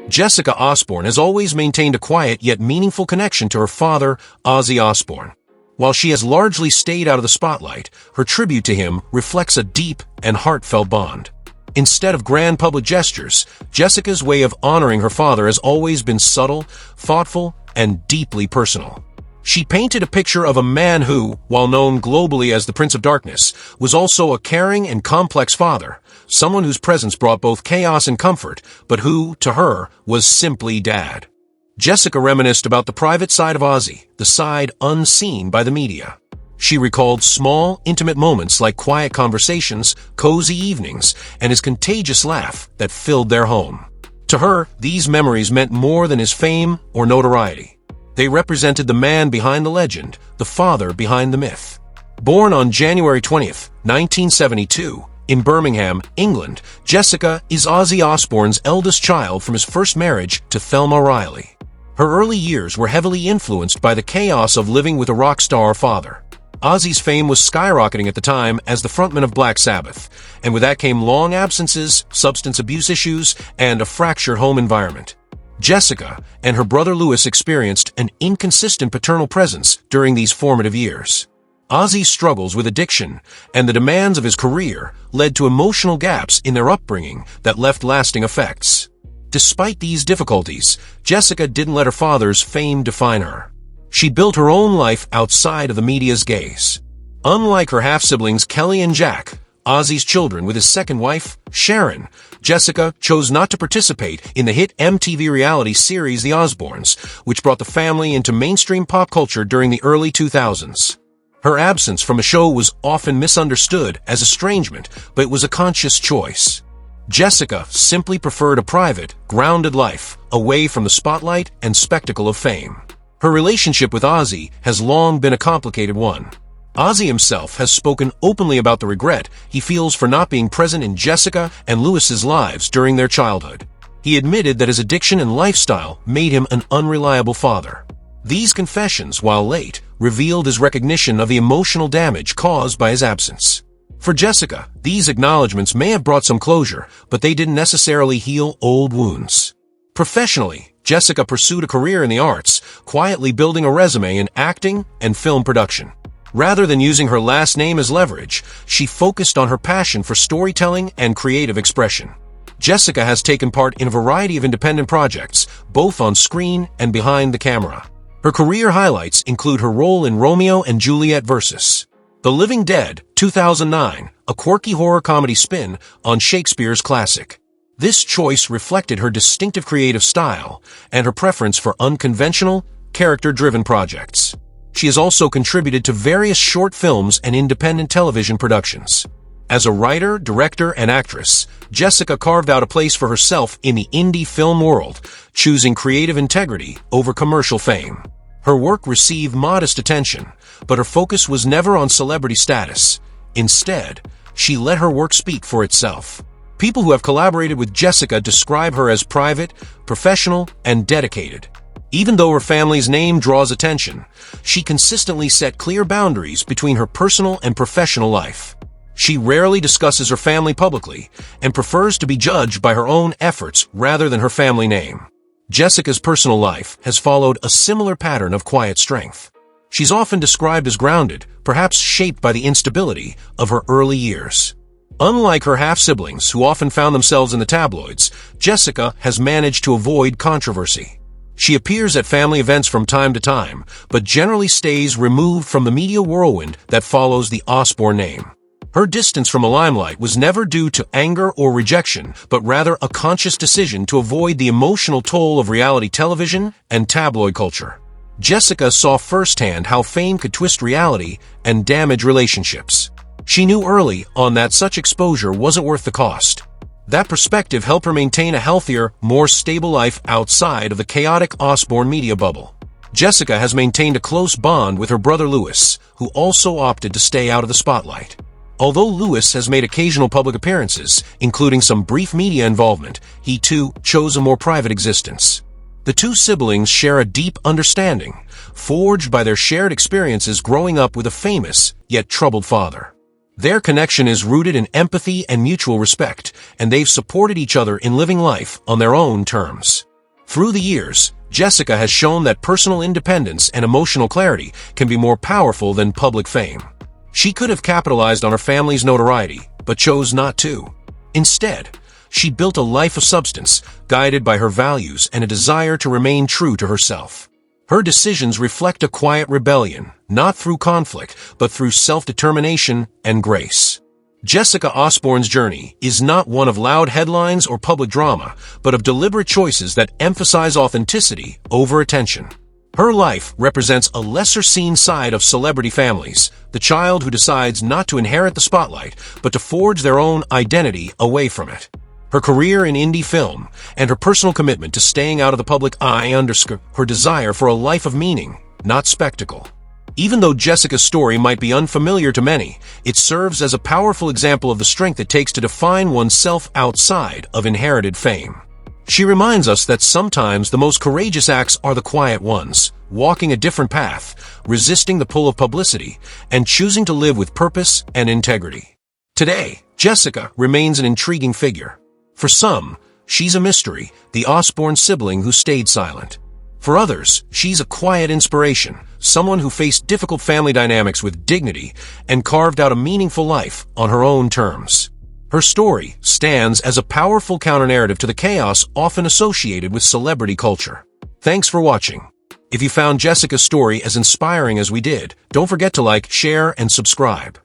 Jessica Osbourne has always maintained a quiet yet meaningful connection to her father, Ozzy Osbourne. While she has largely stayed out of the spotlight, her tribute to him reflects a deep and heartfelt bond. Instead of grand public gestures, Jessica's way of honoring her father has always been subtle, thoughtful, and deeply personal. She painted a picture of a man who, while known globally as the Prince of Darkness, was also a caring and complex father, someone whose presence brought both chaos and comfort, but who, to her, was simply Dad. Jessica reminisced about the private side of Ozzy, the side unseen by the media. She recalled small, intimate moments like quiet conversations, cozy evenings, and his contagious laugh that filled their home. To her, these memories meant more than his fame or notoriety. They represented the man behind the legend, the father behind the myth. Born on January 20th, 1972, in Birmingham, England, Jessica is Ozzy Osbourne's eldest child from his first marriage to Thelma Riley. Her early years were heavily influenced by the chaos of living with a rock star father. Ozzy's fame was skyrocketing at the time as the frontman of Black Sabbath, and with that came long absences, substance abuse issues, and a fractured home environment. Jessica and her brother Louis experienced an inconsistent paternal presence during these formative years. Ozzy's struggles with addiction and the demands of his career led to emotional gaps in their upbringing that left lasting effects. Despite these difficulties, Jessica didn't let her father's fame define her. She built her own life outside of the media's gaze. Unlike her half-siblings Kelly and Jack, Ozzy's children with his second wife, Sharon, Jessica chose not to participate in the hit MTV reality series The Osbournes, which brought the family into mainstream pop culture during the early 2000s. Her absence from the show was often misunderstood as estrangement, but it was a conscious choice. Jessica simply preferred a private, grounded life, away from the spotlight and spectacle of fame. Her relationship with Ozzy has long been a complicated one. Ozzy himself has spoken openly about the regret he feels for not being present in Jessica and Louis's lives during their childhood. He admitted that his addiction and lifestyle made him an unreliable father. These confessions, while late, revealed his recognition of the emotional damage caused by his absence. For Jessica, these acknowledgments may have brought some closure, but they didn't necessarily heal old wounds. Professionally, Jessica pursued a career in the arts, quietly building a resume in acting and film production. Rather than using her last name as leverage, she focused on her passion for storytelling and creative expression. Jessica has taken part in a variety of independent projects, both on screen and behind the camera. Her career highlights include her role in Romeo and Juliet vs. The Living Dead, 2009, a quirky horror comedy spin on Shakespeare's classic. This choice reflected her distinctive creative style and her preference for unconventional, character-driven projects. She has also contributed to various short films and independent television productions. As a writer, director, and actress, Jessica carved out a place for herself in the indie film world, choosing creative integrity over commercial fame. Her work received modest attention, but her focus was never on celebrity status. Instead, she let her work speak for itself. People who have collaborated with Jessica describe her as private, professional, and dedicated. Even though her family's name draws attention, she consistently set clear boundaries between her personal and professional life. She rarely discusses her family publicly and prefers to be judged by her own efforts rather than her family name. Jessica's personal life has followed a similar pattern of quiet strength. She's often described as grounded, perhaps shaped by the instability of her early years. Unlike her half-siblings, who often found themselves in the tabloids, Jessica has managed to avoid controversy. She appears at family events from time to time, but generally stays removed from the media whirlwind that follows the Osbourne name. Her distance from the limelight was never due to anger or rejection, but rather a conscious decision to avoid the emotional toll of reality television and tabloid culture. Jessica saw firsthand how fame could twist reality and damage relationships. She knew early on that such exposure wasn't worth the cost. That perspective helped her maintain a healthier, more stable life outside of the chaotic Osbourne media bubble. Jessica has maintained a close bond with her brother Louis, who also opted to stay out of the spotlight. Although Louis has made occasional public appearances, including some brief media involvement, he too chose a more private existence. The two siblings share a deep understanding, forged by their shared experiences growing up with a famous, yet troubled father. Their connection is rooted in empathy and mutual respect, and they've supported each other in living life on their own terms. Through the years, Jessica has shown that personal independence and emotional clarity can be more powerful than public fame. She could have capitalized on her family's notoriety, but chose not to. Instead, she built a life of substance, guided by her values and a desire to remain true to herself. Her decisions reflect a quiet rebellion, not through conflict, but through self-determination and grace. Jessica Osbourne's journey is not one of loud headlines or public drama, but of deliberate choices that emphasize authenticity over attention. Her life represents a lesser-seen side of celebrity families, the child who decides not to inherit the spotlight, but to forge their own identity away from it. Her career in indie film and her personal commitment to staying out of the public eye underscore her desire for a life of meaning, not spectacle. Even though Jessica's story might be unfamiliar to many, it serves as a powerful example of the strength it takes to define oneself outside of inherited fame. She reminds us that sometimes the most courageous acts are the quiet ones, walking a different path, resisting the pull of publicity, and choosing to live with purpose and integrity. Today, Jessica remains an intriguing figure. For some, she's a mystery, the Osbourne sibling who stayed silent. For others, she's a quiet inspiration, someone who faced difficult family dynamics with dignity and carved out a meaningful life on her own terms. Her story stands as a powerful counter-narrative to the chaos often associated with celebrity culture. Thanks for watching. If you found Jessica's story as inspiring as we did, don't forget to like, share, and subscribe.